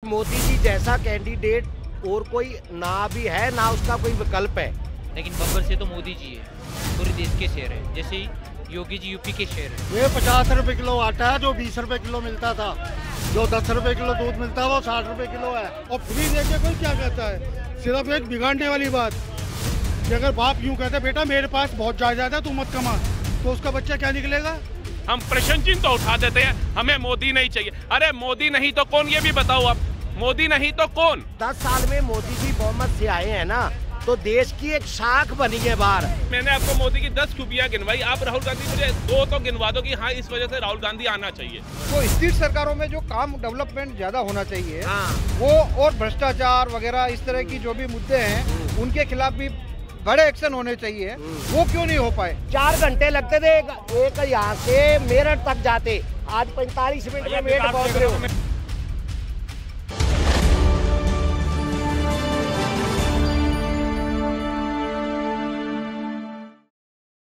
मोदी जी जैसा कैंडिडेट और कोई ना भी है ना उसका कोई विकल्प है। लेकिन बब्बर से तो मोदी जी है, पूरे देश के शेर है। जैसे ही योगी जी यूपी के शेर है। ये 50 रुपए किलो आटा है जो 20 रुपए किलो मिलता था, जो 10 रुपए किलो दूध मिलता है वो 60 रुपए किलो है। और फ्री देके कोई क्या कहता है, सिर्फ एक बिगाड़ने वाली बात कि अगर बाप यूं कहते बेटा मेरे पास बहुत जायदाद है तू मत कमा, तो उसका बच्चा क्या निकलेगा। हम प्रश्न चिन्ह तो उठा देते हैं, हमें मोदी नहीं चाहिए। अरे मोदी नहीं तो कौन, ये भी बताओ आप, मोदी नहीं तो कौन। 10 साल में मोदी जी बहुमत से आए हैं ना, तो देश की एक शाख बनी है बाहर। मैंने आपको मोदी की 10 खूबियां गिनवाई, आप राहुल गांधी मुझे 2 तो गिनवा दो कि हाँ इस वजह से राहुल गांधी आना चाहिए। तो स्टेट सरकारों में जो काम डेवलपमेंट ज्यादा होना चाहिए हाँ। वो, और भ्रष्टाचार वगैरह इस तरह की जो भी मुद्दे हैं उनके खिलाफ भी बड़े एक्शन होने चाहिए, वो क्यों नहीं हो पाए। 4 घंटे लगते थे एक यहाँ से मेरठ तक जाते, आज 45 मिनट में वेट पहुंच रहे हो।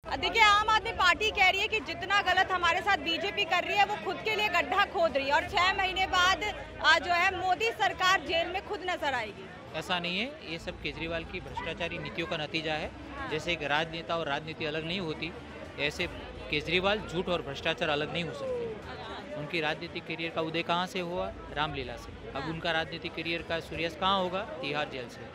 देखिए, आम आदमी पार्टी कह रही है कि जितना गलत हमारे साथ बीजेपी कर रही है वो खुद के लिए गड्ढा खोद रही है, और 6 महीने बाद जो है मोदी सरकार जेल में खुद नजर आएगी। ऐसा नहीं है, ये सब केजरीवाल की भ्रष्टाचारी नीतियों का नतीजा है। जैसे एक राजनेता और राजनीति अलग नहीं होती, ऐसे केजरीवाल झूठ और भ्रष्टाचार अलग नहीं हो सकते। उनकी राजनीतिक करियर का उदय कहाँ से हुआ? रामलीला से। अब उनका राजनीतिक करियर का सूर्यास्त कहाँ होगा? तिहाड़ जेल से।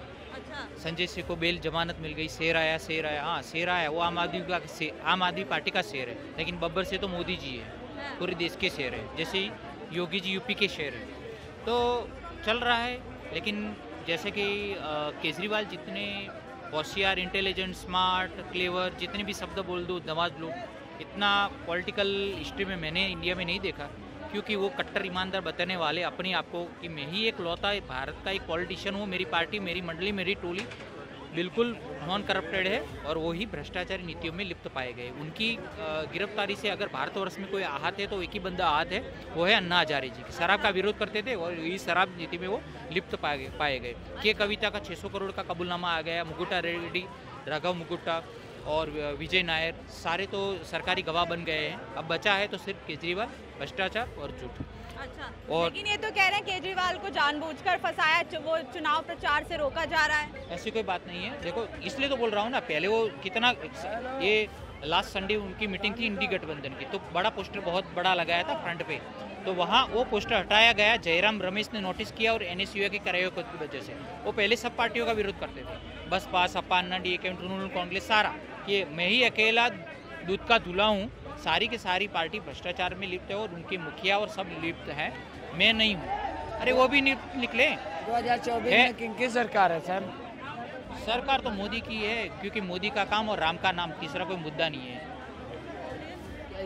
संजय सिंह को बेल जमानत मिल गई, शेर आया। हाँ, शेर आया, वो आम आदमी पार्टी का शेर है। लेकिन बब्बर से तो मोदी जी है, पूरे देश के शेर है। जैसे ही योगी जी यूपी के शेर है, तो चल रहा है। लेकिन जैसे कि केजरीवाल जितने होशियार, इंटेलिजेंट, स्मार्ट, क्लेवर, जितने भी शब्द बोल दो, नवाज लो, इतना पॉलिटिकल हिस्ट्री में मैंने इंडिया में नहीं देखा। क्योंकि वो कट्टर ईमानदार बताने वाले अपने आप को कि मैं ही एक लौता भारत का एक पॉलिटिशियन हूँ, मेरी पार्टी, मेरी मंडली, मेरी टोली बिल्कुल नॉन करप्टेड है, और वो ही भ्रष्टाचारी नीतियों में लिप्त पाए गए। उनकी गिरफ्तारी से अगर भारतवर्ष में कोई आहत है तो एक ही बंदा आहत है, वो है अन्ना हजारे जी। शराब का विरोध करते थे और इस शराब नीति में वो लिप्त पाए गए। के कविता का 600 करोड़ का कबूलनामा आ गया। मुकुटा रेड्डी, राघव मुकुटा और विजय नायर सारे तो सरकारी गवाह बन गए हैं। अब बचा है तो सिर्फ केजरीवाल, भ्रष्टाचार और झूठ। अच्छा, और लेकिन ये तो कह रहे हैं केजरीवाल को जानबूझकर फंसाया, वो चुनाव प्रचार से रोका जा रहा है। ऐसी कोई बात नहीं है। देखो, इसलिए तो बोल रहा हूँ ना, पहले वो कितना, ये लास्ट संडे उनकी मीटिंग थी इंडी गठबंधन की, तो बड़ा पोस्टर बहुत बड़ा लगाया था फ्रंट पे, तो वहाँ वो पोस्टर हटाया गया। जयराम रमेश ने नोटिस किया और एनएसयूए के करायों की वजह से। वो पहले सब पार्टियों का विरोध करते थे, बसपा, सपा, अन्ना डीएमके, तृणमूल कांग्रेस, सारा, कि मैं ही अकेला दूध का दूल्हा हूँ, सारी की सारी पार्टी भ्रष्टाचार में लिप्त है और उनके मुखिया और सब लिप्त हैं, मैं नहीं हूँ। अरे वो भी निकले। 2024 में किनकी सरकार है सर? सरकार तो मोदी की है, क्योंकि मोदी का काम और राम का नाम, तीसरा कोई मुद्दा नहीं है।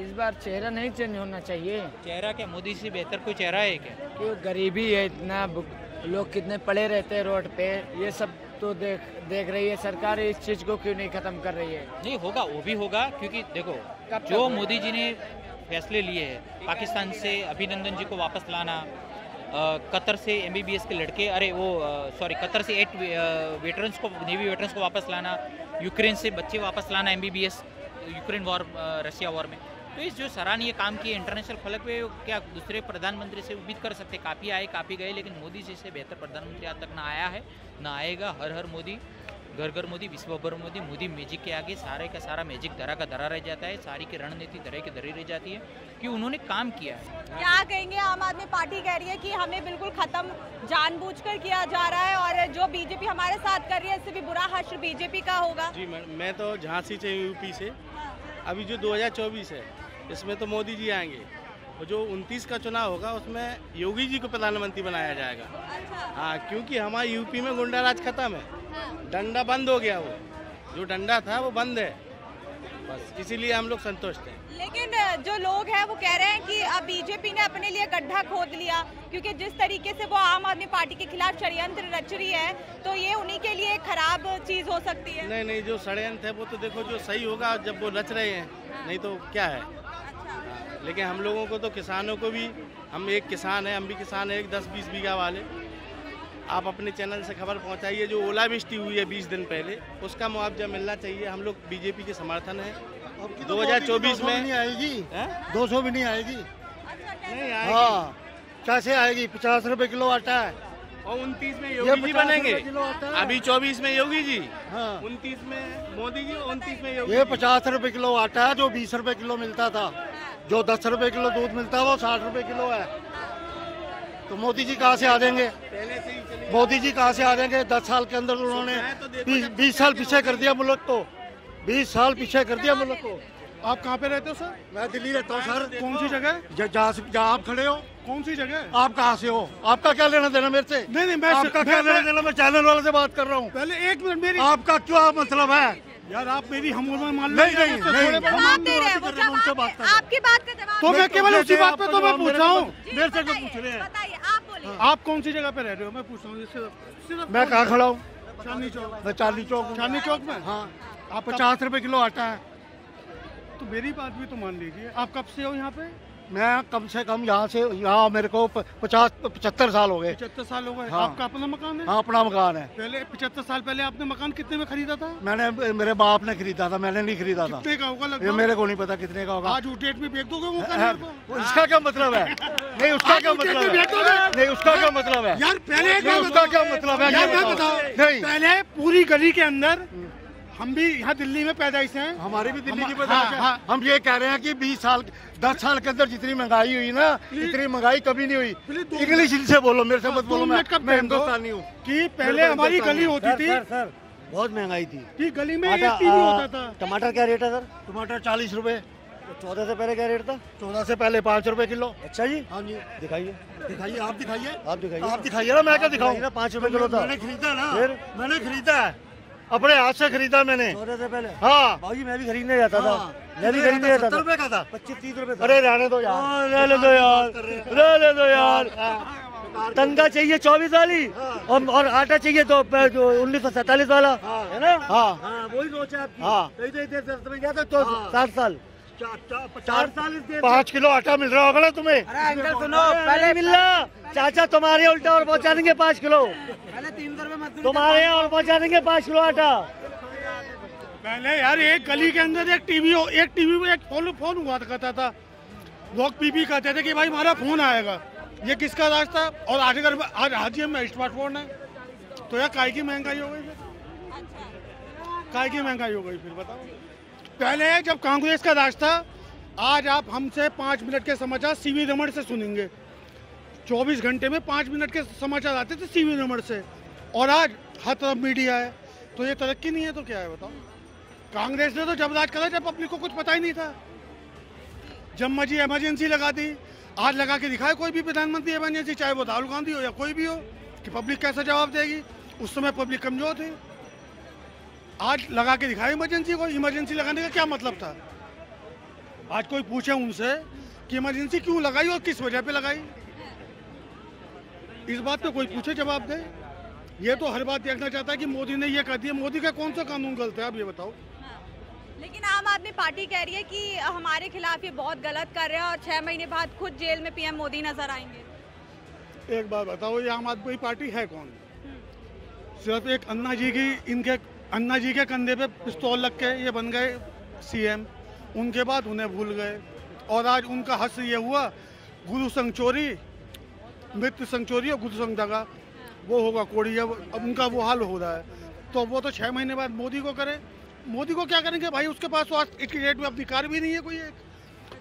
इस बार चेहरा नहीं चेंज होना चाहिए? चेहरा क्या, मोदी से बेहतर कोई चेहरा है क्या? क्यों, गरीबी है इतना, लोग कितने पड़े रहते हैं रोड पे, ये सब तो देख रही है सरकार। इस चीज को क्यों नहीं खत्म कर रही है? नहीं होगा, वो भी होगा, क्योंकि देखो जो मोदी जी ने फैसले लिए हैं, पाकिस्तान से अभिनंदन जी को वापस लाना, कतर से एमबीबीएस के लड़के, कतर से 8 वेटरन्स को, नेवी वेटरन्स को वापस लाना, यूक्रेन से बच्चे वापस लाना MBBS, Ukraine war, Russia war में। तो इस जो सराहनीय काम किए इंटरनेशनल फलक पे, क्या दूसरे प्रधानमंत्री से उम्मीद कर सकते? काफ़ी आए, काफ़ी गए, लेकिन मोदी जी से बेहतर प्रधानमंत्री आज तक ना आया है, ना आएगा। हर हर मोदी, घर घर मोदी, विश्व भर मोदी। मोदी मैजिक के आगे सारे का सारा मैजिक धरा का धरा रह जाता है, सारी की रणनीति धरे की धरी रह जाती है, कि उन्होंने काम किया है। क्या कहेंगे? आम आदमी पार्टी कह रही है कि हमें बिल्कुल खत्म जानबूझकर किया जा रहा है, और जो बीजेपी हमारे साथ कर रही है इससे भी बुरा हश्र बीजेपी का होगा। जी मैं तो झांसी से, यूपी से। अभी जो 2024 है इसमें तो मोदी जी आएंगे, और जो 29 का चुनाव होगा उसमें योगी जी को प्रधानमंत्री बनाया जाएगा। हाँ, क्योंकि हमारे यूपी में गुंडा राज खत्म है, डंडा बंद हो गया, वो जो डंडा था वो बंद है, बस इसीलिए हम लोग संतुष्ट हैं। लेकिन जो लोग हैं वो कह रहे हैं कि अब बीजेपी ने अपने लिए गड्ढा खोद लिया, क्योंकि जिस तरीके से वो आम आदमी पार्टी के खिलाफ षड्यंत्र रच रही है, तो ये उन्हीं के लिए खराब चीज हो सकती है। नहीं, जो षड्यंत्र है वो तो देखो जो सही होगा जब वो रच रहे हैं, नहीं तो क्या है। लेकिन हम लोगों को तो, किसानों को भी, हम एक किसान है, हम भी किसान है, एक 10-20 बीघा वाले। आप अपने चैनल से खबर पहुंचाइए, जो ओलावृष्टि हुई है 20 दिन पहले, उसका मुआवजा मिलना चाहिए। हम लोग बीजेपी के समर्थन है। 2024 में नहीं आएगी, 200 भी नहीं आएगी। नहीं आएगी। हाँ, कैसे आएगी? 50 रुपए किलो आटा है। और 29 में योगी जी बनेंगे, अभी 24 में योगी जी, हाँ। 29 में मोदी जी, 29 में योगी ये जी। 50 रुपए किलो आटा है, जो 20 रुपए किलो मिलता था। जो 10 रुपए किलो दूध मिलता है वो 60 रुपए किलो है। तो मोदी जी कहाँ से आ जाएंगे? मोदी जी कहाँ से आ जाएंगे? 10 साल के अंदर उन्होंने 20 साल पीछे कर दिया मुल्क को। 20 साल पीछे कर दिया मुल्क को। आप कहाँ पे रहते हो सर? मैं दिल्ली रहता हूँ सर। कौन सी जगह? जहाँ आप खड़े हो। कौन सी जगह? आप कहाँ से हो? आपका क्या लेना देना मेरे से? नहीं मैं आपका क्या लेना देना? मैं चैनल वाले से बात कर रहा हूँ। पहले 1 मिनट मेरी। आपका क्या मतलब है? यार आप मेरी हम मान लो। नहीं जवाब दे रहे हैं वो, आपकी बात का जवाब। तो मैं केवल उसी बात पे तो मैं पूछ रहा हूँ। मेरे से क्यों पूछ रहे हैं? बताइए, आप बोलिए। आप कौन सी जगह पे रह रहे हो? मैं पूछ रहा हूँ। मैं कहाँ खड़ा हूँ? चांदनी चौक। मैं चांदनी चौक। चांदनी चौक में? हाँ। आप 50 रुपए किलो आटा है। तो मेरी बात भी तो मान लीजिए। आप कब से हो यहाँ पे? मैं कम से कम यहाँ मेरे को 50-75 साल हो गए। 75 साल हो गए। हाँ। आपका अपना मकान है? हाँ, अपना मकान है। पहले 75 साल पहले आपने मकान कितने में खरीदा था? मैंने मेरे बाप ने खरीदा था, मैंने नहीं खरीदा था। कितने का होगा ये लगभग? मेरे को नहीं पता कितने का होगा। आज डेट में बेच दोगे वो मकान को? इसका क्या मतलब है? नहीं उसका क्या मतलब है? नहीं उसका क्या मतलब है? यार पहले एक बात उसका क्या मतलब है? यार मैं बताओ। नहीं, पहले पूरी गली के अंदर, हम भी यहाँ दिल्ली में पैदाइश हैं। हमारी भी दिल्ली की हाँ, पैदाइश है। हाँ। हम ये कह रहे हैं कि 10 साल के अंदर जितनी महंगाई हुई ना, इतनी महंगाई कभी नहीं हुई। इंग्लिश से बोलो, मेरे से मत बोलो। मैं हिंदुस्तानी हूँ। कि पहले हमारी गली होती थी। सर बहुत महंगाई थी कि गली में एक टीवी होता था। टमाटर क्या रेट है सर? टमाटर 40 रुपए। 14 से पहले क्या रेट था? 14 से पहले 5 रुपए किलो। अच्छा जी। हाँ जी। दिखाइए दिखाइए, आप दिखाइए। आप दिखाइए ना, मैं क्या दिखाऊँ? 5 रुपए किलो था। मैंने खरीदा ना, फिर मैंने खरीदा है, अपने हाथ से खरीदा मैंने। 14 से पहले? हाँ भाई, मैं भी खरीदने जाता था। मैं भी खरीदने जाता था। 70 रुपए का था। 25-30 रुपए। अरे रहने दो यार, रहने दो यार, रहने दो यार। तनख्वाह चाहिए 24 वाली और आटा चाहिए तो 1947 वाला, है ना? हाँ वही सोच है आपकी। हाँ गया था तो 60 साल 4 साल 5 किलो आटा मिल रहा होगा ना तुम्हें? अंकल सुनो, पहले मिल रहा। चाचा तुम्हारे उल्टा और पहुंचा देंगे 5 किलो। पहले 300 रुपए तुम्हारे यहाँ और पहुंचा देंगे 5 किलो आटा। पहले यार एक गली के अंदर एक टीवी में एक फोन हुआ करता था। लोग पीपी कहते थे कि भाई हमारा फोन आएगा। ये किसका राज था? और आज अगर आज हाजिए में स्मार्टफोन है तो यार काय की महंगाई हो गई? फिर काय की महंगाई हो गई? फिर बताओ। पहले जब कांग्रेस का राज था, आज आप हमसे 5 मिनट के समाचार सीवी रमन से सुनेंगे। 24 घंटे में 5 मिनट के समाचार आते थे सीवी रमन से, और आज हर तरफ मीडिया है। तो ये तरक्की नहीं है तो क्या है बताओ? कांग्रेस ने तो जब राज करा जब पब्लिक को कुछ पता ही नहीं था। जब मर्जी इमरजेंसी लगा दी। आज लगा के दिखाए कोई भी प्रधानमंत्री इमरजेंसी, चाहे वो राहुल गांधी हो या कोई भी हो, कि पब्लिक कैसा जवाब देगी। उस समय पब्लिक कमजोर थी। आज लगा के दिखाए इमरजेंसी को। इमरजेंसी लगाने का क्या मतलब था? आज कोई पूछे उनसे कि इमरजेंसी क्यों लगाई और किस वजह पे लगाई, इस बात पे कोई पूछे जवाब दे। ये तो हर बात देखना चाहता है कि मोदी ने ये कर दिया। मोदी का कौन सा कानून गलत है? आप ये बताओ। लेकिन आम आदमी पार्टी कह रही है कि हमारे खिलाफ ये बहुत गलत कर रहे हैं और 6 महीने बाद खुद जेल में पीएम मोदी नजर आएंगे। एक बात बताओ, ये आम आदमी पार्टी है कौन? सिर्फ एक अन्ना जी के कंधे पे पिस्तौल रख के ये बन गए सीएम। उनके बाद उन्हें भूल गए और आज उनका हश्र ये हुआ, गुरु संग चोरी, मृत्यु संग चोरी और गुरु संग दगा, वो होगा कोड़ी। अब उनका वो हाल हो रहा है। तो वो तो 6 महीने बाद मोदी को करे। मोदी को क्या करेंगे भाई? उसके पास तो आज इसकी डेट में अपनी कार भी नहीं है कोई एक।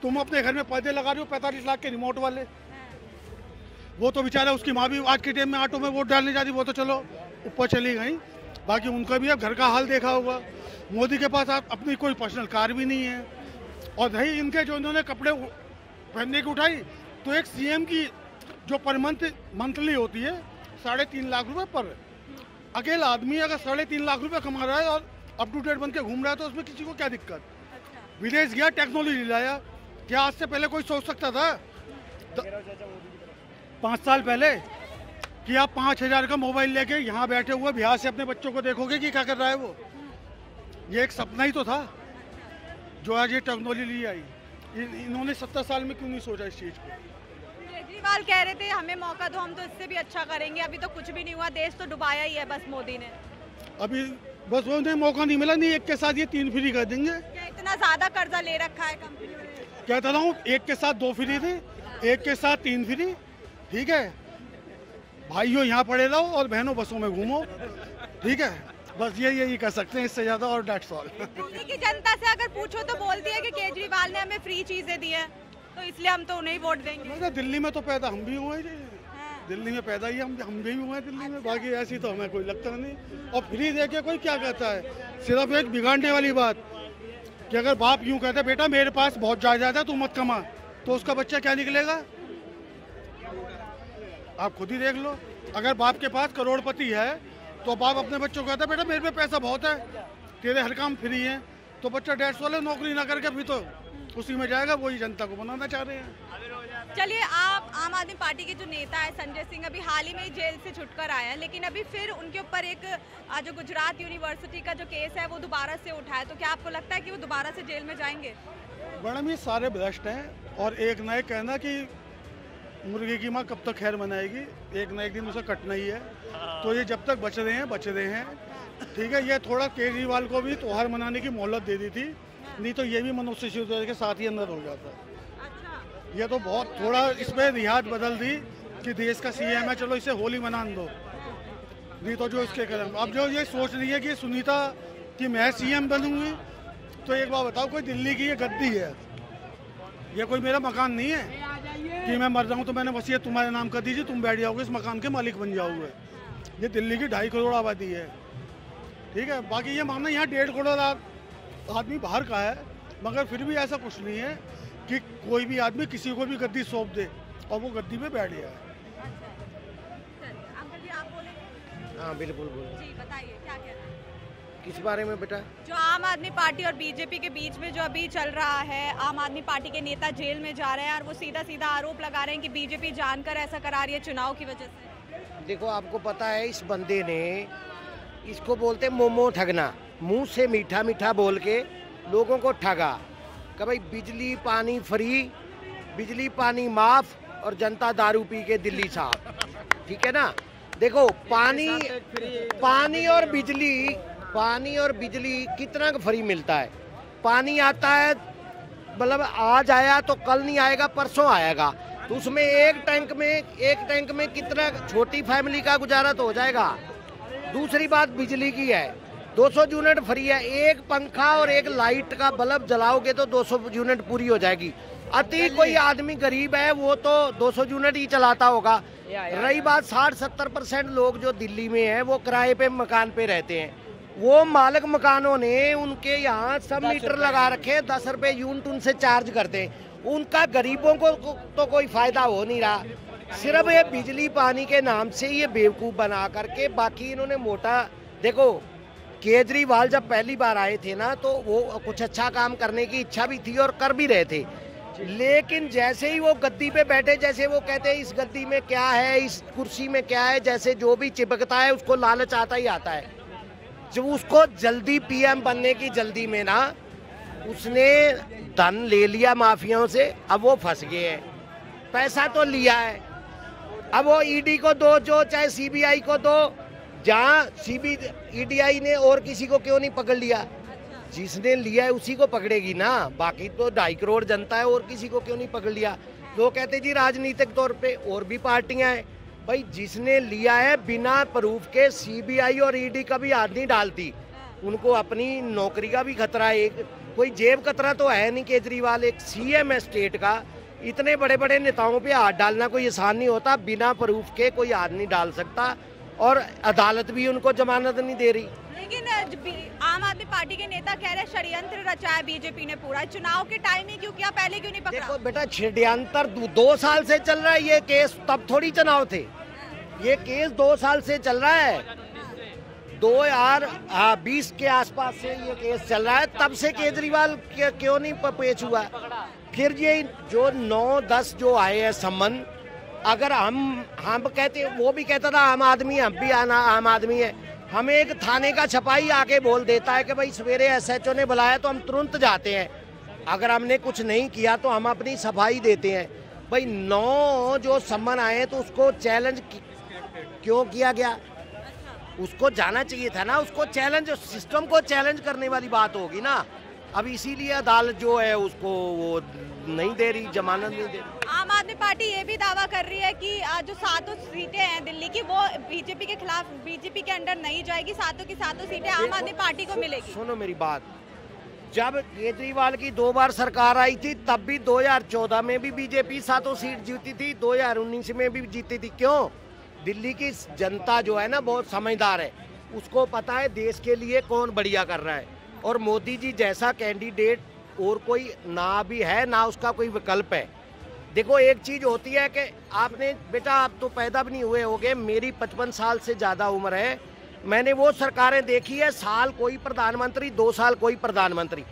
तुम अपने घर में पर्दे लगा रहे हो 45 लाख के रिमोट वाले। वो तो बेचारा, उसकी माँ भी आज के टाइम में ऑटो में वोट डालने जा रही, वो तो चलो ऊपर चली गई। बाकी उनका भी अब घर का हाल देखा होगा। मोदी के पास अपनी कोई पर्सनल कार भी नहीं है। और रही इनके जो इन्होंने कपड़े पहनने की उठाई, तो एक सीएम की जो पर मंथली होती है 3.5 लाख रुपए पर। अकेला आदमी अगर 3.5 लाख रुपए कमा रहा है और अप टू डेट बन के घूम रहा है तो उसमें किसी को क्या दिक्कत? विदेश गया, टेक्नोलॉजी लाया। क्या आज से पहले कोई सोच सकता था 5 साल पहले कि आप 5,000 का मोबाइल लेके यहाँ बैठे हुए बिहार से अपने बच्चों को देखोगे कि क्या कर रहा है वो? ये एक सपना ही तो था जो आज ये टेक्नोलॉजी ली आई। इन्होंने 70 साल में क्यों नहीं सोचा इस चीज़ को? केजरीवाल कह रहे थे हमें मौका दो, हम तो इससे भी अच्छा करेंगे। अभी तो कुछ भी नहीं हुआ, देश तो डुबाया ही है बस मोदी ने। अभी बस उन्हें मौका नहीं मिला, नहीं एक के साथ ये 3 फ्री कर देंगे। क्या इतना ज्यादा कर्जा ले रखा है कंपनी ने? कहता रहा हूँ, एक के साथ 2 फ्री थे, एक के साथ 3 फ्री, ठीक है, भाइयों यहाँ पड़े रहो और बहनों बसों में घूमो, ठीक है, बस यही कर सकते हैं, इससे ज्यादा, और डेट्स ऑल। दिल्ली की जनता से अगर पूछो तो बोलती है कि केजरीवाल ने हमें फ्री चीजें दी है, तो इसलिए हम तो उन्हें ही वोट देंगे। दिल्ली में तो पैदा हम भी हुए हैं, दिल्ली में पैदा ही हम भी हुए हैं दिल्ली में, बाकी ऐसी तो हमें कोई लगता नहीं। और फ्री दे के कोई क्या कहता है, सिर्फ एक बिगाड़ने वाली बात कि अगर बाप यूं कहता है बेटा मेरे पास बहुत जायदाद है तू मत कमा, तो उसका बच्चा क्या निकलेगा? आप खुद ही देख लो। अगर बाप के पास करोड़पति है तो बाप अपने बच्चों को कहता है बेटा मेरे पे पैसा बहुत है, तेरे हर काम फ्री है, तो बच्चा 150 वाले नौकरी ना करके भी तो उसी में जाएगा। वही जनता को बनाना चाह रहे हैं। चलिए, आप आम आदमी पार्टी के जो नेता है संजय सिंह अभी हाल ही में ही जेल से छुटकर आए हैं, लेकिन अभी फिर उनके ऊपर एक जो गुजरात यूनिवर्सिटी का जो केस है वो दोबारा से उठा है, तो क्या आपको लगता है कि वो दोबारा से जेल में जाएंगे? मैडम, ये सारे भ्रष्ट हैं और एक न एक कहना कि मुर्गे की माँ कब तक खैर मनाएगी, एक न एक दिन उसे कटना ही है। तो ये जब तक बच रहे हैं, ठीक है। ये थोड़ा केजरीवाल को भी त्योहार मनाने की मोहलत दे दी थी, नहीं तो ये भी मनुष्य शिव के साथ ही अंदर हो जाता। ये तो बहुत थोड़ा इसमें रियायत बदल दी कि देश का सीएम है, चलो इसे होली मना दो, नहीं तो जो इसके कदम। अब जो ये सोच रही है कि सुनीता कि मैं सीएम बनूंगी, तो एक बात बताओ, कोई दिल्ली की ये गद्दी है, ये कोई मेरा मकान नहीं है कि मैं मर जाऊं तो मैंने वसीयत तुम्हारे नाम कर दीजिए, तुम बैठ जाओगे इस मकान के मालिक बन जाओगे। ये दिल्ली की 2.5 करोड़ आबादी है, ठीक है। बाकी ये मानना यहाँ 1.5 करोड़ आदमी बाहर का है, मगर फिर भी ऐसा कुछ नहीं है कि कोई भी आदमी किसी को भी गद्दी सौंप दे और वो गद्दी पे बैठ गया है। अंकल जी, आप बोलेंगे? हाँ बिल्कुल बोलो। जी बताइए, क्या कहना है? किस बारे में बेटा? जो आम आदमी पार्टी और बीजेपी के बीच में जो अभी चल रहा है, आम आदमी पार्टी के नेता जेल में जा रहे हैं और वो सीधा सीधा आरोप लगा रहे हैं कि बीजेपी जानकर ऐसा करा रही है चुनाव की वजह से। देखो, आपको पता है इस बंदे ने, इसको बोलते मोमो ठगना, मुंह से मीठा मीठा बोल के लोगों को ठगा कि भाई बिजली पानी फ्री, बिजली पानी माफ और जनता दारू पी के दिल्ली साफ, ठीक है ना। देखो, पानी और बिजली कितना फ्री मिलता है। पानी आता है, मतलब आज आया तो कल नहीं आएगा, परसों आएगा, तो उसमें एक टैंक में कितना छोटी फैमिली का गुजारा तो हो जाएगा। दूसरी बात बिजली की है, 200 यूनिट फ्री है, एक पंखा और एक लाइट का बल्ब जलाओगे तो 200 यूनिट पूरी हो जाएगी। अति कोई आदमी गरीब है वो तो 200 यूनिट ही चलाता होगा। रही बात 60-70% लोग जो दिल्ली में हैं वो किराए पे मकान पे रहते हैं, वो मालिक मकानों ने उनके यहाँ सब मीटर लगा रखे, 10 रुपए यूनिट उनसे चार्ज करते हैं। उनका गरीबों को तो कोई फायदा हो नहीं रहा, सिर्फ ये बिजली पानी के नाम से ये बेवकूफ़ बना करके। बाकी इन्होंने मोटा, देखो केजरीवाल जब पहली बार आए थे ना तो वो कुछ अच्छा काम करने की इच्छा भी थी और कर भी रहे थे, लेकिन जैसे ही वो गद्दी पे बैठे, जैसे वो कहते हैं इस गद्दी में क्या है, इस कुर्सी में क्या है, जैसे जो भी चिपकता है उसको लालच आता ही आता है। जब उसको जल्दी पीएम बनने की जल्दी में ना, उसने धन ले लिया माफियाओं से, अब वो फंस गए हैं। पैसा तो लिया है, अब वो ईडी को दो, जो चाहे सीबीआई को दो, जहाँ ईडीआई ने और किसी को क्यों नहीं पकड़ लिया, जिसने लिया है उसी को पकड़ेगी ना। बाकी तो 2.5 करोड़ जनता है, और किसी को क्यों नहीं पकड़ लिया। लोग कहते जी राजनीतिक तौर पे और भी पार्टियां हैं, भाई जिसने लिया है बिना प्रूफ के सीबीआई और ईडी का भी हाथ नहीं डालती, उनको अपनी नौकरी का भी खतरा है। एक कोई जेब कतरा तो है नहीं। केजरीवाल एक सीएम है स्टेट का, इतने बड़े बड़े नेताओं पे हाथ डालना कोई आसान नहीं होता, बिना प्रूफ के कोई हाथ नहीं डाल सकता, और अदालत भी उनको जमानत नहीं दे रही। लेकिन आम आदमी पार्टी के नेता कह रहे षड्यंत्र रचा है बीजेपी ने पूरा, चुनाव के टाइम ही क्यों किया, पहले क्यों नहीं पकड़ा? देखो बेटा, षड्यंत्र 2 साल से चल रहा है ये केस, तब थोड़ी चुनाव थे। ये केस 2 साल से चल रहा है, 2020 के आसपास से ये केस चल रहा है, तब से केजरीवाल क्यों नहीं पेश हुआ। फिर ये जो 9-10 जो आए हैं सम्मन, अगर हम कहते, वो भी कहता था आम आदमी, हम भी आम आदमी है, हमें एक थाने का छपाई आके बोल देता है कि भाई सवेरे एसएचओ ने बुलाया तो हम तुरंत जाते हैं, अगर हमने कुछ नहीं किया तो हम अपनी सफाई देते हैं। भाई 9 जो सम्मन आए तो उसको चैलेंज क्यों किया गया? उसको जाना चाहिए था ना, उसको चैलेंज, सिस्टम को चैलेंज करने वाली बात होगी ना। अब इसीलिए अदालत जो है उसको वो नहीं दे रही, जमानत नहीं दे रही। आम आदमी आदमी पार्टी ये भी दावा कर रही है कि जो 7 सीटें हैं दिल्ली की वो बीजेपी के खिलाफ, बीजेपी के अंडर नहीं जाएगी, 7 की 7 सीटें आम आदमी पार्टी को मिलेगी। सुनो मेरी बात, जब केजरीवाल की 2 बार सरकार आई थी तब भी 2014 में भी बीजेपी 7 सीट जीती थी, 2019 में भी जीती थी। क्यों? दिल्ली की जनता जो है ना बहुत समझदार है, उसको पता है देश के लिए कौन बढ़िया कर रहा है, और मोदी जी जैसा कैंडिडेट और कोई ना भी है ना उसका कोई विकल्प है। देखो एक चीज होती है कि आपने बेटा, आप तो पैदा भी नहीं हुए होगे, मेरी 55 साल से ज्यादा उम्र है, मैंने वो सरकारें देखी है, साल कोई प्रधानमंत्री, 2 साल कोई प्रधानमंत्री।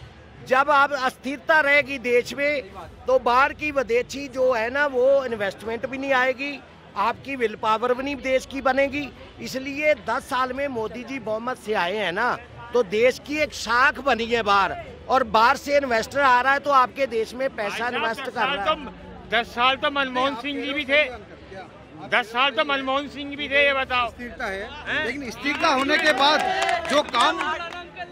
जब आप अस्थिरता रहेगी देश में तो बाहर की विदेशी जो है ना वो इन्वेस्टमेंट भी नहीं आएगी, आपकी विल पावर भी नहीं देश की बनेगी। इसलिए 10 साल में मोदी जी बहुमत से आए हैं ना, तो देश की एक शाख बनी है बाहर, और बाहर से इन्वेस्टर आ रहा है तो आपके देश में पैसा इन्वेस्ट कर रहा है। 10 साल तो मनमोहन सिंह जी भी थे, 10 साल तो मनमोहन सिंह भी थे, ये बताओ। स्थिरता है, लेकिन स्थिरता होने के बाद जो काम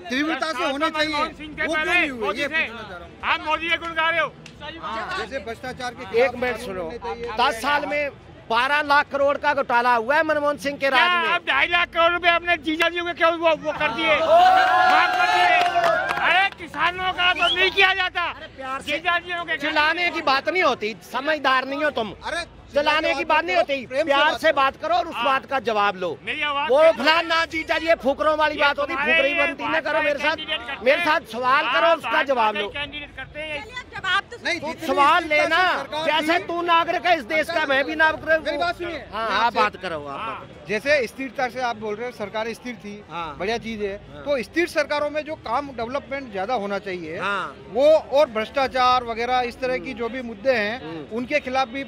तीव्रता से होना चाहिए वो क्यों नहीं हुए, ये पूछना चाह रहा हूं। आप मोदी के गुण गा रहे हो। जैसे भ्रष्टाचार के, एक मिनट सुनो, 10 साल में 12 लाख करोड़ का घोटाला हुआ है मनमोहन सिंह के राज में। अब 2.5 लाख करोड़ रुपए अपने जीजा जी को क्यों वो कर दिए, माफ कर दिए। अरे किसानों का तो नहीं किया जाता, जीजा जी के चिल्लाने की बात नहीं होती, समझदार नहीं हो तुम। चिल्लाने की बात नहीं होती, प्यार से बात करो और उस बात का जवाब लो। वो फिलहाल ना जीजा जी फुकरों वाली बात होती, फुकरी बनती ना करो मेरे साथ सवाल करो उसका जवाब लो। सवाल लेना, जैसे तू नागरिक है इस देश का, मैं भी नागरिक हूँ। हाँ आप बात करो, आप जैसे स्थिरता से आप बोल रहे हो, सरकार स्थिर थी, बढ़िया चीज है, तो स्थिर सरकारों में जो काम डेवलपमेंट ज्यादा होना चाहिए वो, और भ्रष्टाचार वगैरह इस तरह की जो भी मुद्दे हैं उनके खिलाफ भी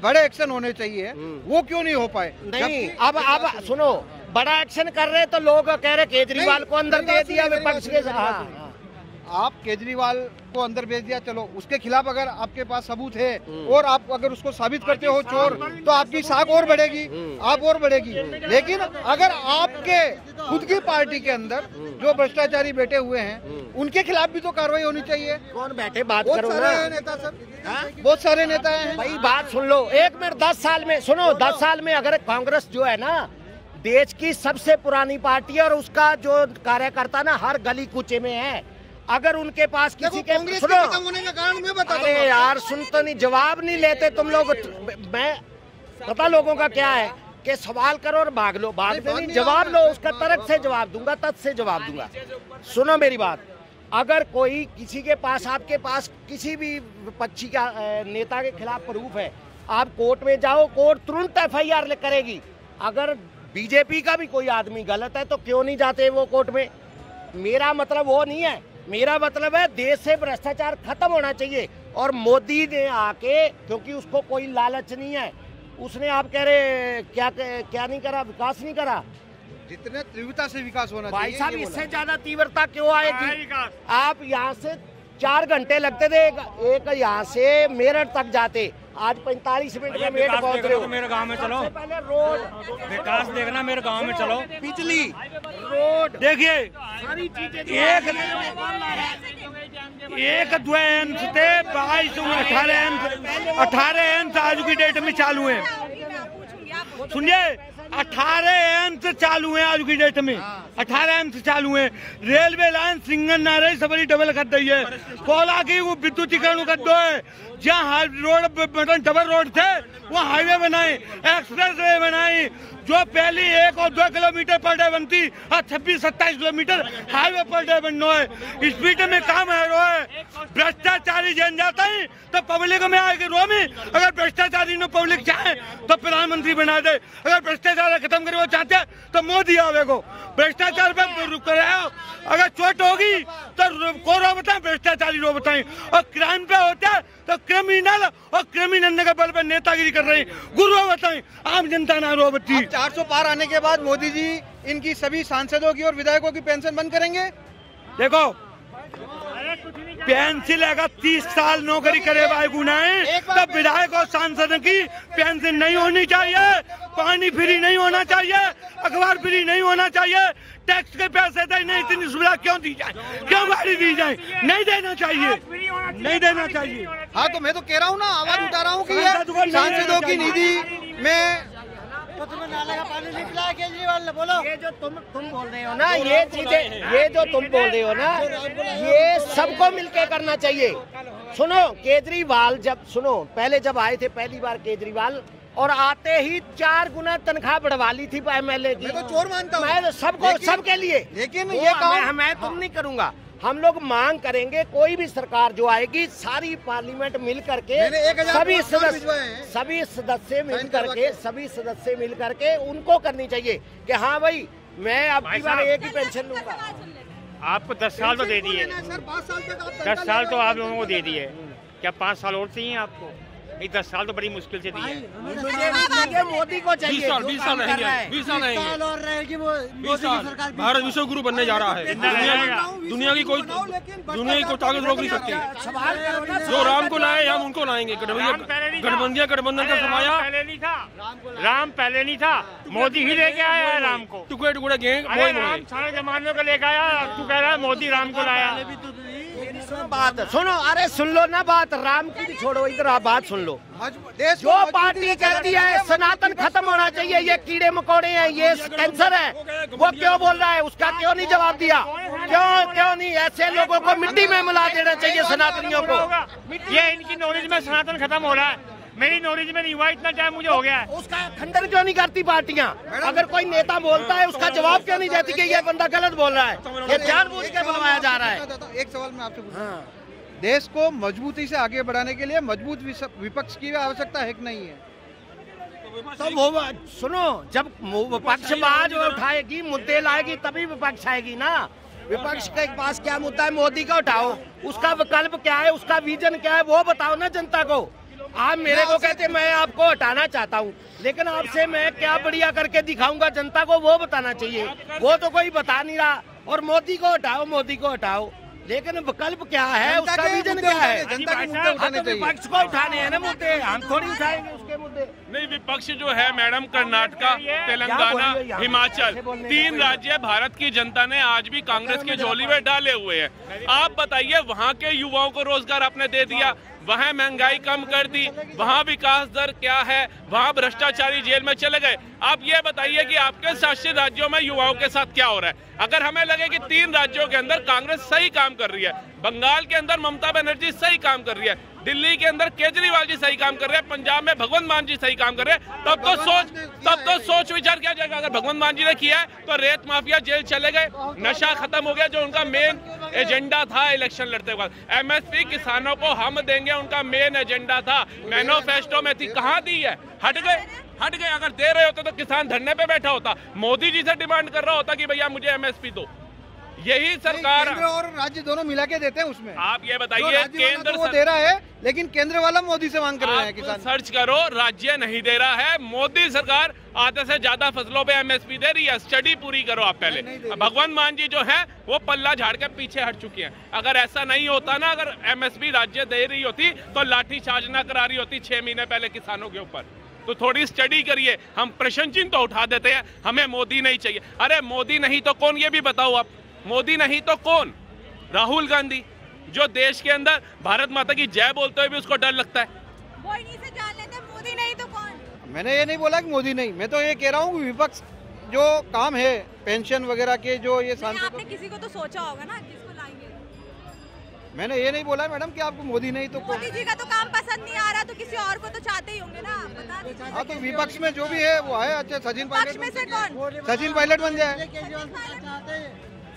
बड़े एक्शन होने चाहिए, वो क्यों नहीं हो पाए? नहीं, अब सुनो, बड़ा एक्शन कर रहे तो लोग कह रहे केजरीवाल को अंदर दे दिया विपक्ष के साथ। आप केजरीवाल को अंदर भेज दिया, चलो उसके खिलाफ अगर आपके पास सबूत है और आप अगर उसको साबित करते हो चोर, तो आपकी साख और बढ़ेगी, आप और बढ़ेगी। लेकिन अगर आपके खुद की पार्टी के अंदर जो भ्रष्टाचारी बैठे हुए हैं उनके खिलाफ भी तो कार्रवाई होनी चाहिए। कौन बैठे बात करो ना, नेता सर, बहुत सारे नेता हैं भाई, बात सुन लो एक मिनट। 10 साल में सुनो, 10 साल में अगर कांग्रेस जो है ना देश की सबसे पुरानी पार्टी है और उसका जो कार्यकर्ता ना हर गली कूचे में है, अगर उनके पास किसी के खत्म होने का कारण मैं बताता हूं। अरे यार सुन तो नहीं, जवाब नहीं लेते तुम लोग। मैं पता लोगों का क्या है कि सवाल करो और भाग लो, भागते नहीं, जवाब लो, उसका तर्क से जवाब दूंगा, तथ्य से जवाब दूंगा। सुनो मेरी बात, अगर कोई किसी के पास, आपके पास किसी भी विपक्षी का नेता के खिलाफ प्रूफ है, आप कोर्ट में जाओ, कोर्ट तुरंत FIR करेगी। अगर बीजेपी का भी कोई आदमी गलत है तो क्यों नहीं जाते वो कोर्ट में? मेरा मतलब वो नहीं है, मेरा मतलब है देश से भ्रष्टाचार खत्म होना चाहिए। और मोदी ने आके, क्योंकि उसको कोई लालच नहीं है, उसने आप कह रहे क्या नहीं करा, विकास नहीं करा, जितने तीव्रता से विकास होना भाई चाहिए। साहब इससे ज्यादा तीव्रता क्यों आएगी? आप यहाँ से 4 घंटे लगते थे एक यहाँ से मेरठ तक जाते, आज 45 मिनट में मेरठ पहुँच रहे हो। मेरे गांव में चलो, पहले रोड विकास देखना, मेरे गांव में चलो, बिजली, रोड, देखिए सारी चीजें एक 2 एम्स थे, 22 18 एम्स आज की डेट में चालू है। सुनिए, 18 एम्स चालू है आज की डेट में, 18 एम्स चालू है। रेलवे लाइन सिंगल नारे सबरी डबल कर दी है, कोला की वो विद्युतीकरण कर दो है। जहाँ रोड डबल रोड थे वहाँ हाईवे बनाए, एक्सप्रेस वे बनाई, जो पहली 1 और 2 किलोमीटर पर डे बनती, 26-27 किलोमीटर हाईवे पर डे बनना है। स्पीड में काम है रो है। भ्रष्टाचारी जन जाता है तो पब्लिक में आएगी रो में। अगर भ्रष्टाचारी ने पब्लिक चाहे तो प्रधानमंत्री बना दे, अगर भ्रष्टाचार खत्म करे वो चाहते हैं तो मोदी आवेगो। भ्रष्टाचार पे रुक रहे हो, अगर चोट होगी तो को रो बताए, भ्रष्टाचारी रो बताए। और क्राइम पे होता है तो क्रिमिनल, और क्रिमिनल के बल पर नेतागिरी कर रहे हैं, गुरु बताए, आम जनता ना रो बती। 400 पार आने के बाद मोदी जी इनकी सभी सांसदों की और विधायकों की पेंशन बंद करेंगे। देखो पेंशन अगर 30 साल नौकरी करे भाई गुनाएं, तब विधायक और सांसद की पेंशन नहीं होनी चाहिए, पानी फ्री नहीं होना चाहिए, अखबार फ्री नहीं होना चाहिए, टैक्स के पैसे थे, नहीं इतनी सुविधा क्यों दी जाए, क्यों गाड़ी दी जाए? नहीं देना चाहिए, नहीं देना चाहिए। हाँ तो मैं तो कह रहा हूँ ना, आवाज उठा रहा हूँ कि ये सांसदों की निधि में तो तुम्हें नाले का पानी नहीं पिलाया केजरीवाल ने? बोलो, ये जो तुम बोल रहे हो ना, ये चीजें, ये जो तुम बोल रहे हो ना, ये सबको मिलके करना चाहिए। सुनो केजरीवाल, जब सुनो पहले जब आए थे पहली बार केजरीवाल, और आते ही 4 गुना तनख्वाह बढ़वा ली थी MLA की। मैं तो चोर मानता हूँ, मैं सबको, सबके लिए, लेकिन ये काम मैं तुम नहीं करूंगा। हम लोग मांग करेंगे, कोई भी सरकार जो आएगी, सारी पार्लियामेंट मिल करके, सभी सदस्य मिल करके उनको करनी चाहिए कि हाँ भाई मैं अब की बार एक ही पेंशन लूंगा। आपको 10 साल तो दे दिए, 10 साल तो आप लोगों को दे दिए, क्या 5 साल और चाहिए आपको? 10 साल तो बड़ी मुश्किल से दिए। मुझे मोदी को चाहिए। 20 साल रहेंगे, 20 साल और रहेगी वो मोदी की सरकार। भारत विश्व गुरु बनने जा रहा है। दुनिया की कोई ताकत रोक नहीं सकती। जो राम को लाए हम उनको लाएंगे। गठबंधन का समाया राम पहले नहीं था, मोदी ही लेके आया है राम को। टुकड़े टुकड़े राम सारे जमानों को लेके आया, तू कह रहा है मोदी राम को लाया। बात सुनो, अरे सुन लो ना बात, राम की भी छोड़ो, इधर आप बात सुन लो। जो पार्टी कहती है सनातन खत्म होना चाहिए, ये कीड़े मकोड़े हैं, ये कैंसर है, वो क्यों बोल रहा है? उसका क्यों नहीं जवाब दिया? क्यों नहीं? ऐसे लोगों को मिट्टी में मिला देना चाहिए, सनातनियों को। ये इनकी नॉलेज में सनातन खत्म हो रहा है, मेरी नॉलेज में नहीं हुआ, इतना टाइम मुझे हो गया है। उसका खंडन क्यों नहीं करती पार्टियां? अगर कोई नेता बोलता है उसका जवाब क्यों नहीं देती कि ये बंदा गलत बोल रहा है, ये जानबूझ के बुलवाया जा रहा है? एक सवाल मैं आपसे पूछूं, देश को मजबूती से आगे बढ़ाने के लिए मजबूत विपक्ष की आवश्यकता है कि नहीं है? तो वो सुनो, जब विपक्ष आवाज उठाएगी, मुद्दे लाएगी, तभी विपक्ष आएगी ना। विपक्ष के पास क्या मुद्दा है? मोदी का उठाओ, उसका विकल्प क्या है, उसका विजन क्या है, वो बताओ ना जनता को। आप मेरे को कहते मैं आपको हटाना चाहता हूँ, लेकिन आपसे मैं क्या बढ़िया करके दिखाऊंगा जनता को, वो बताना चाहिए। वो तो कोई बता नहीं रहा। और मोदी को हटाओ, मोदी को हटाओ, लेकिन विकल्प क्या है, उसका विजन क्या है? जनता के मुद्दे उठाने चाहिए। विपक्ष को उठाने हैं ना मुद्दे, हम थोड़ी उठाएंगे उसके मुद्दे। नहीं, विपक्ष जो है मैडम, कर्नाटका, तेलंगाना, हिमाचल, 3 राज्य भारत की जनता ने आज भी कांग्रेस की झोली में डाले हुए हैं। आप बताइए, वहाँ के युवाओं को रोजगार आपने दे दिया, वहाँ महंगाई कम कर दी, वहाँ विकास दर क्या है, वहाँ भ्रष्टाचारी जेल में चले गए। आप ये बताइए कि आपके शासित राज्यों में युवाओं के साथ क्या हो रहा है? अगर हमें लगे कि 3 राज्यों के अंदर कांग्रेस सही काम कर रही है, बंगाल के अंदर ममता बनर्जी सही काम कर रही है, दिल्ली के अंदर केजरीवाल जी सही काम कर रहे हैं, पंजाब में भगवंत मान जी सही काम कर रहे हैं, तब तो सोच विचार किया जाएगा। अगर भगवंत मान जी ने किया है तो रेत माफिया जेल चले गए, नशा खत्म हो गया, जो उनका मेन एजेंडा था इलेक्शन लड़ते वक्त। MSP किसानों को हम देंगे, उनका मेन एजेंडा था, मैनिफेस्टो में थी, कहाँ दी है? हट गए। अगर दे रहे होते तो किसान धरने पे बैठा होता, मोदी जी से डिमांड कर रहा होता कि भैया मुझे MSP दो। यही सरकार और राज्य दोनों मिला के देते हैं उसमें। आप ये बताइए, केंद्र वो दे रहा है, लेकिन केंद्र वाला मोदी से मांग कर रहे हैं किसान। सर्च करो, राज्य नहीं दे रहा है, मोदी सरकार आधे से ज्यादा फसलों पे MSP दे रही है। स्टडी पूरी करो आप पहले। भगवंत मान जी जो है वो पल्ला झाड़ के पीछे हट चुकी हैं। अगर ऐसा नहीं होता ना, अगर MSP राज्य दे रही होती तो लाठीचार्ज ना करा रही होती 6 महीने पहले किसानों के ऊपर। तो थोड़ी स्टडी करिए। हम प्रश्न चिन्ह तो उठा देते हैं, हमें मोदी नहीं चाहिए। अरे मोदी नहीं तो कौन, ये भी बताओ आप। मोदी नहीं तो कौन? राहुल गांधी, जो देश के अंदर भारत माता की जय बोलते हुए भी उसको डर लगता है। वो इन्हीं से जान लेते हैं, मोदी नहीं तो कौन? मैंने ये नहीं बोला कि मोदी नहीं, मैं तो ये कह रहा हूँ विपक्ष जो काम है पेंशन वगैरह के, जो ये आपने किसी को तो सोचा होगा ना किसको लाएंगे। मैंने ये नहीं बोला मैडम कि आपको मोदी नहीं तो मोदी जी का तो काम पसंद नहीं आ रहा, तो किसी और को तो चाहते ही होंगे ना, बता दीजिए। हाँ, तो विपक्ष में जो भी है वो है। अच्छा, सचिन पायलट में से कौन? सचिन पायलट बन जाए।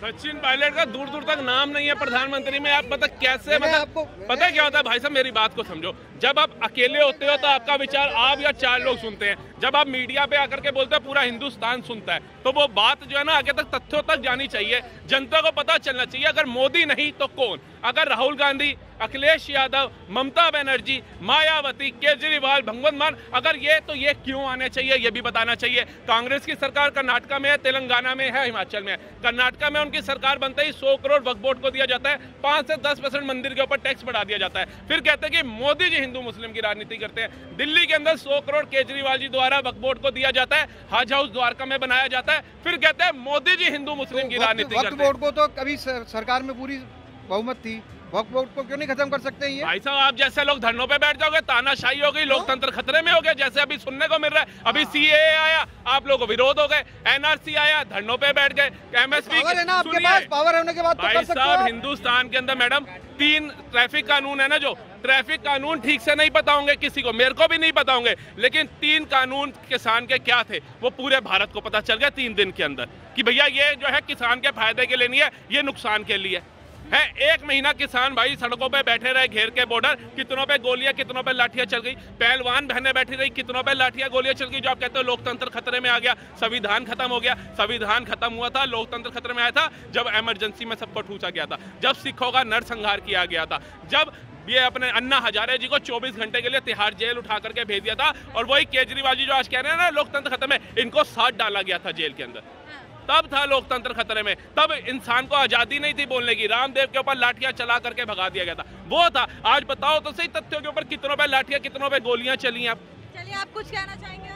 सचिन पायलट का दूर दूर तक नाम नहीं है प्रधानमंत्री में। आप मतलब कैसे, मतलब पता है क्या होता है भाई साहब, मेरी बात को समझो। जब आप अकेले होते हो तो आपका विचार आप या 4 लोग सुनते हैं। जब आप मीडिया पे आकर के बोलते हैं पूरा हिंदुस्तान सुनता है, तो वो बात जो है ना आगे तक तथ्यों तक जानी चाहिए, जनता को पता चलना चाहिए। अगर मोदी नहीं तो कौन? अगर राहुल गांधी, अखिलेश यादव, ममता बनर्जी, मायावती, केजरीवाल, भगवंत मान, अगर ये तो ये क्यों आने चाहिए, ये भी बताना चाहिए। कांग्रेस की सरकार कर्नाटका में है, तेलंगाना में है, हिमाचल में है। कर्नाटका में उनकी सरकार बनते ही 100 करोड़ वक्फ बोर्ड को दिया जाता है, 5 से 10% मंदिर के ऊपर टैक्स बढ़ा दिया जाता है। फिर कहते हैं कि मोदी जी हिंदू मुस्लिम की राजनीति करते हैं। दिल्ली के अंदर 100 करोड़ केजरीवाल जी द्वारा वक्फ बोर्ड को दिया जाता है, हज हाउस द्वारका में बनाया जाता है, फिर कहते हैं मोदी जी हिंदू मुस्लिम की राजनीति करते हैं। वक्फ बोर्ड को तो कभी सरकार में पूरी बहुमत थी, वक्फ बोर्ड को क्यों नहीं खत्म कर सकते ये? भाई साहब, आप जैसे लोग धरनों पे बैठ जाओगे, तानाशाही हो गई, लोकतंत्र खतरे में हो गया, जैसे अभी सुनने को मिल रहा है। अभी सीएए आया, आप लोगों को विरोध हो गए, एनआरसी आया, धरनों पे बैठ गए, एमएसपी पावर है ना आपके पास, पावर होने के बाद तो कर सकते हो आप। हिंदुस्तान के अंदर मैडम 3 ट्रैफिक कानून है ना, जो ट्रैफिक कानून ठीक से नहीं पता होंगे किसी को, मेरे को भी नहीं पता होंगे, लेकिन 3 कानून किसान के क्या थे वो पूरे भारत को पता चल गया 3 दिन के अंदर कि भैया ये जो है किसान के फायदे के लिए नहीं है, ये नुकसान के लिए है। 1 महीना किसान भाई सड़कों पे बैठे रहे घेर के बॉर्डर, कितनों पे गोलियां, कितनों पे लाठियां चल गई, पहलवान बहनें बैठी रही, कितनों पे लाठियां गोलियां चल गई। जो आप कहते हो लोकतंत्र खतरे में आ गया, संविधान खत्म हो गया, संविधान खत्म हुआ था, लोकतंत्र खतरे में आया था जब इमरजेंसी में सबको ठूसा गया था, जब सिखों का नरसंहार किया गया था, जब ये अपने अन्ना हजारे जी को 24 घंटे के लिए तिहाड़ जेल उठा करके भेज दिया था, और वही केजरीवाल जी जो आज कह रहे हैं ना लोकतंत्र खत्म है, इनको साथ डाला गया था जेल के अंदर, तब था लोकतंत्र खतरे में, तब इंसान को आजादी नहीं थी बोलने की, रामदेव के ऊपर लाठियां चला करके भगा दिया गया था, वो था। आज बताओ तो सही, तथ्यों के ऊपर कितनों पे लाठियां, कितनों पे गोलियां चली हैं। चलिए, आप कुछ कहना चाहेंगे?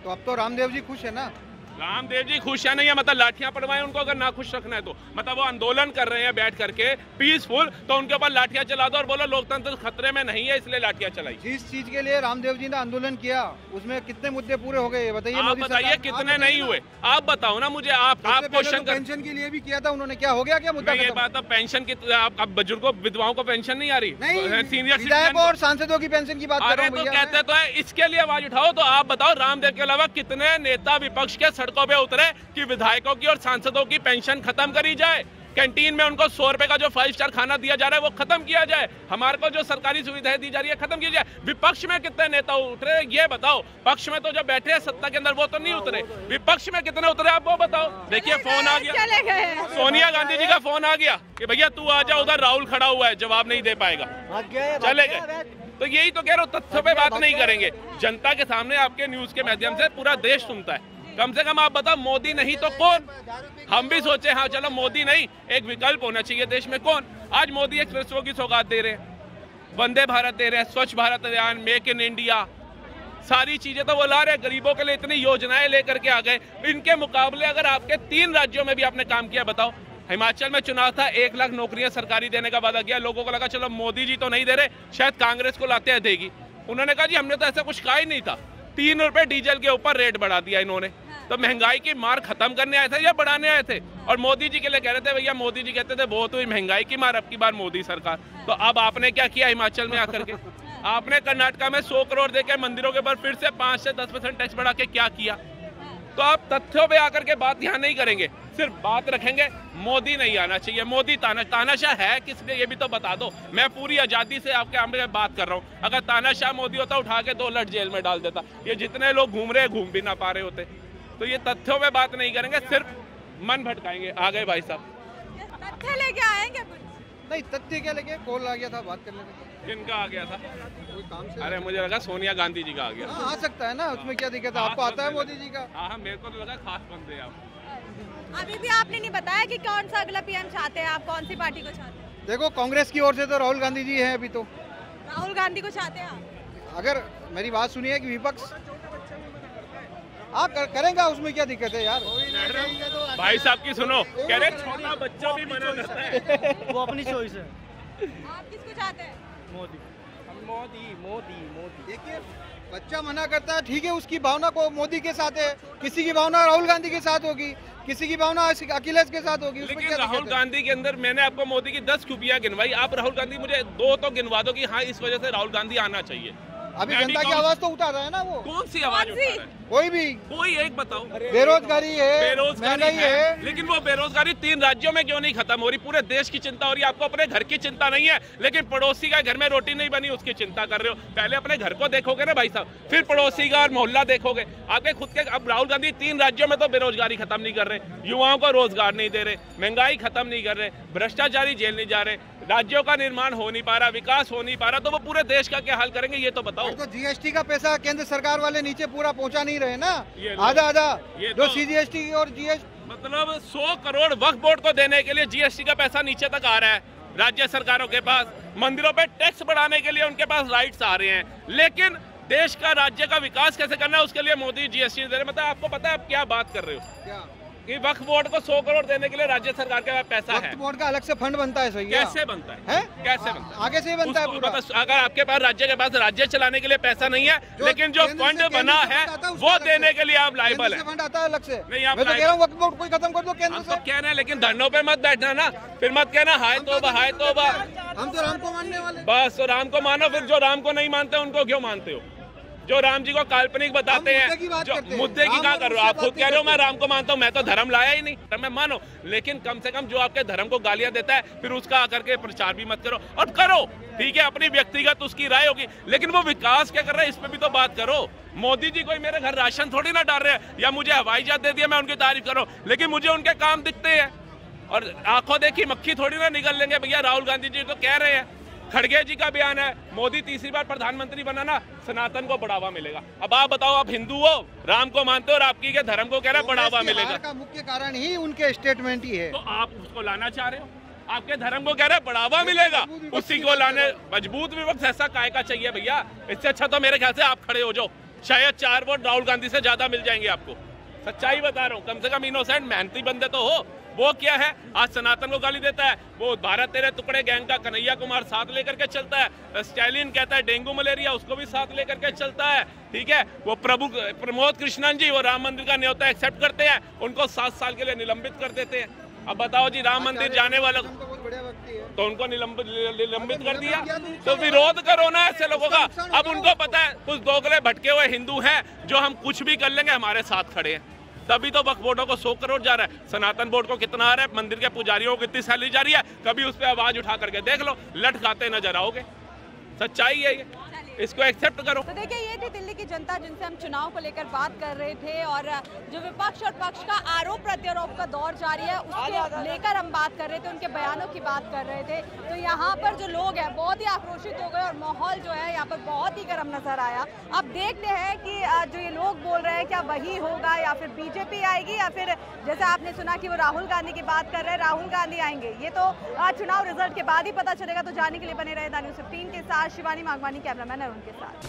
तो अब तो रामदेव जी खुश है ना? रामदेव जी खुश है नहीं है, मतलब लाठियां पड़वाएं उनको, अगर ना खुश रखना है तो, मतलब वो आंदोलन कर रहे हैं बैठ करके पीसफुल, तो उनके ऊपर लाठियां चला दो और बोलो लोकतंत्र खतरे में नहीं है इसलिए लाठियां चलाई। जिस चीज के लिए रामदेव जी ने आंदोलन किया उसमें कितने मुद्दे पूरे हो गए बताइए? आप बताइए कितने नहीं हुए, आप बताओ ना मुझे। आप क्वेश्चन, पेंशन के लिए भी किया था उन्होंने, क्या हो गया, क्या मुद्दा? ये बात अब पेंशन की, आप बुजुर्गों विधवाओं को पेंशन नहीं आ रही, सीनियर विधायकों और सांसदों की पेंशन की बात कर रहा हूं। कहते तो है इसके लिए आवाज उठाओ, तो आप बताओ रामदेव के अलावा कितने नेता विपक्ष के सड़कों पे उतरे कि विधायकों की और सांसदों की पेंशन खत्म करी जाए, कैंटीन में उनको 100 रुपए का जो 5 स्टार खाना दिया जा रहा है वो खत्म किया जाए, हमारे को जो सरकारी सुविधाएं दी जा रही है खत्म की जाए। विपक्ष में कितने नेता उतरे ये बताओ? पक्ष में तो जब बैठे हैं सत्ता के अंदर वो तो नहीं उतरे, विपक्ष में कितने उतरे आप वो बताओ। देखिए फोन आ गया, सोनिया गांधी जी का फोन आ गया कि भैया तू आ जा, उधर राहुल खड़ा हुआ है, जवाब नहीं दे पाएगा, चले गए। तो यही तो कह रहा हूँ, तथ्य पे बात नहीं करेंगे, जनता के सामने आपके न्यूज के माध्यम से पूरा देश सुनता है। कम से कम आप बताओ मोदी नहीं तो कौन? हम भी सोचे हाँ चलो मोदी नहीं, एक विकल्प होना चाहिए देश में, कौन? आज मोदी एक्सप्रेसवे की सौगात दे रहे हैं, वंदे भारत दे रहे हैं, स्वच्छ भारत अभियान, मेक इन इंडिया, सारी चीजें तो वो ला रहे हैं, गरीबों के लिए इतनी योजनाएं लेकर के आ गए। इनके मुकाबले अगर आपके 3 राज्यों में भी आपने काम किया, बताओ। हिमाचल में चुनाव था, 1 लाख नौकरियां सरकारी देने का वादा किया, लोगों को लगा चलो मोदी जी तो नहीं दे रहे, शायद कांग्रेस को लाते हैं देगी। उन्होंने कहा जी हमने तो ऐसा कुछ कहा ही नहीं था, 3 रुपए डीजल के ऊपर रेट बढ़ा दिया इन्होंने। तो महंगाई की मार खत्म करने आए थे या बढ़ाने आए थे? और मोदी जी के लिए कह रहे थे, भैया मोदी जी कहते थे बहुत हुई महंगाई की मार, अब की बार मोदी सरकार। तो अब आपने क्या किया हिमाचल में आकर के? आपने कर्नाटका में 100 करोड़ देके मंदिरों के ऊपर फिर से 5 से 10% टैक्स बढ़ा के क्या किया? तो आप तथ्यों पे आकर के बात यहाँ नहीं करेंगे, सिर्फ बात रखेंगे मोदी नहीं आना चाहिए, मोदी तानाशाह है किसने ये भी तो बता दो। मैं पूरी आजादी से आपके सामने बात कर रहा हूँ, अगर तानाशाह मोदी होता उठा के 2 लठ जेल में डाल देता, ये जितने लोग घूम रहे घूम भी ना पा रहे होते। तो ये तथ्यों पे बात नहीं करेंगे, सिर्फ मन भटकाएंगे। आ गए भाई साहब, तथ्य लेके आएंगे कुछ नहीं? तथ्य क्या लेके? कॉल आ गया था बात करने का। किनका आ गया था? काम से। अरे मुझे लगा सोनिया गांधी जी का आ गया। आ सकता है ना, उसमें क्या दिक्कत है? आपको आता है मोदी जी का? हाँ, मेरे को तो लगा खास बंदे आप। अभी भी आपने नहीं बताया कि कौन सा अगला पीएम चाहते हैं आप, कौन सी पार्टी को चाहते हैं? देखो कांग्रेस की ओर से तो राहुल गांधी जी हैं अभी तो। राहुल गांधी को चाहते हैं आप? अगर मेरी बात सुनिए कि विपक्ष करेंगे, उसमें क्या दिक्कत है यार? भाई साहब की सुनो, कह रहे छोटा बच्चा भी मना करता है, वो अपनी चॉइस है। आप किसको चाहते हैं? मोदी। देखिए बच्चा मना करता है, ठीक है, उसकी भावना को मोदी के साथ है, किसी की भावना राहुल गांधी के साथ होगी, किसी की भावना अखिलेश के साथ होगी। लेकिन राहुल गांधी के अंदर मैंने आपको मोदी की 10 खूबियां गिनवाई, आप राहुल गांधी मुझे 2 तो गिनवा दो कि हाँ इस वजह से राहुल गांधी आना चाहिए। अभी जनता की आवाज तो उतार रहा है ना वो। कौन सी आवाज उठा रहा है? कोई एक बताओ। बेरोजगारी है, महंगाई है, लेकिन वो बेरोजगारी 3 राज्यों में क्यों नहीं खत्म हो रही? पूरे देश की चिंता हो रही है, आपको अपने घर की चिंता नहीं है, लेकिन पड़ोसी का घर में रोटी नहीं बनी उसकी चिंता कर रहे हो। पहले अपने घर को देखोगे ना भाई साहब, फिर पड़ोसी का और मोहल्ला देखोगे। आपके खुद के अब राहुल गांधी 3 राज्यों में तो बेरोजगारी खत्म नहीं कर रहे, युवाओं को रोजगार नहीं दे रहे, महंगाई खत्म नहीं कर रहे, भ्रष्टाचारी जेल नहीं जा रहे, राज्यों का निर्माण हो नहीं पा रहा, विकास हो नहीं पा रहा, तो वो पूरे देश का क्या हाल करेंगे ये तो बताओ। तो जीएसटी का पैसा केंद्र सरकार वाले नीचे पूरा पहुंचा नहीं रहे ना, आधा जो सीजीएसटी और जीएसटी, मतलब 100 करोड़ वक्फ बोर्ड को देने के लिए जीएसटी का पैसा नीचे तक आ रहा है। राज्य सरकारों के पास, मंदिरों पे टैक्स बढ़ाने के लिए उनके पास राइट्स आ रहे हैं, लेकिन देश का, राज्य का विकास कैसे करना है उसके लिए मोदी जीएसटी दे रहे। मतलब आपको पता है आप क्या बात कर रहे हो क्या? कि वक्फ बोर्ड को 100 करोड़ देने के लिए राज्य सरकार के पास पैसा है। वक्फ बोर्ड का अलग से फंड बनता है, सही है? कैसे बनता है? कैसे बनता है? आगे से ही बनता है पूरा। अगर आपके पास, राज्य के पास राज्य चलाने के लिए पैसा नहीं है, लेकिन जो फंड बना है वो देने के लिए आप लायबल है। फंड आता है अलग से। नहीं, आप मैं तो कह रहा हूँ वक्फ बोर्ड को खत्म कर दो केंद्र से। कह रहे हैं, लेकिन धरनों पे मत बैठना ना, फिर मत कहना हाय तौबा हाय तौबा। हम तो राम को मानने वाले। बस, तो राम को मानो, फिर जो राम को नहीं मानते उनको क्यों मानते हो? जो राम जी को काल्पनिक बताते हैं, जो मुद्दे की क्या कर रहे हो? आप खुद कह रहे हो मैं राम को मानता हूँ, मैं तो धर्म लाया ही नहीं। मैं मानो, लेकिन कम से कम जो आपके धर्म को गालियां देता है फिर उसका आकर के प्रचार भी मत करो। और करो, ठीक है, अपनी व्यक्तिगत उसकी राय होगी, लेकिन वो विकास क्या कर रहे हैं इस पे भी तो बात करो। मोदी जी कोई मेरे घर राशन थोड़ी ना डाल रहे हैं या मुझे हवाई जहाज दे दिया मैं उनकी तारीफ करूं, लेकिन मुझे उनके काम दिखते हैं और आंखों देखी मक्खी थोड़ी ना निकल लेंगे। भैया राहुल गांधी जी तो कह रहे हैं, खड़गे जी का बयान है, मोदी तीसरी बार प्रधानमंत्री बना ना सनातन को बढ़ावा मिलेगा। अब आप बताओ, आप हिंदू हो, राम को मानते हो और आपकी के धर्म को कह रहे बढ़ावा मिलेगा। का मुख्य कारण ही उनके स्टेटमेंट ही है। तो आप उसको लाना चाह रहे हो, आपके धर्म को कह रहे बढ़ावा मिलेगा, उसी को लाने। मजबूत विपक्ष ऐसा काय का चाहिए भैया? इससे अच्छा तो मेरे ख्याल से आप खड़े हो जाओ, शायद 4 वोट राहुल गांधी से ज्यादा मिल जाएंगे आपको। सच्चाई बता रहा हूँ, कम से कम इनोसेंट मेहनती बंदे तो हो। वो क्या है, आज सनातन को गाली देता है, वो भारत तेरे टुकड़े गैंग का कन्हैया कुमार साथ लेकर के चलता है, स्टालिन कहता है डेंगू मलेरिया उसको भी साथ लेकर के चलता है, ठीक है। वो प्रमोद कृष्णन जी वो राम मंदिर का न्योता एक्सेप्ट करते हैं, उनको 7 साल के लिए निलंबित कर देते हैं। अब बताओ जी, राम मंदिर जाने वालों तो उनको निलंबित कर दिया, तो विरोध करो ना ऐसे लोगों का। अब उनको पता है कुछ दोगले भटके हुए हिंदू हैं जो हम कुछ भी कर लेंगे हमारे साथ खड़े हैं, तभी तो वक्फ बोर्डों को 100 करोड़ जा रहा है। सनातन बोर्ड को कितना आ रहा है, मंदिर के पुजारियों को कितनी सैलरी जा रही है, कभी उस पर आवाज उठा करके देख लो, लट खाते नजर आओगे। सच्चाई है ये, इसको एक्सेप्ट करो। तो देखिए, ये थी दिल्ली की जनता जिनसे हम चुनाव को लेकर बात कर रहे थे, और जो विपक्ष और पक्ष का आरोप प्रत्यारोप का दौर जारी है उसके लेकर हम बात कर रहे थे, उनके बयानों की बात कर रहे थे। तो यहाँ पर जो लोग हैं बहुत ही आक्रोशित हो गए और माहौल जो है यहाँ पर बहुत ही गर्म नजर आया। अब देखते हैं कि जो ये लोग बोल रहे हैं क्या वही होगा या फिर बीजेपी आएगी, या फिर जैसे आपने सुना कि वो राहुल गांधी की बात कर रहे हैं, राहुल गांधी आएंगे। ये तो चुनाव रिजल्ट के बाद ही पता चलेगा। तो जानने के लिए बने रहे न्यूज़ 15 के साथ शिवानी मांगवानी, कैमरामैन अरुण के साथ।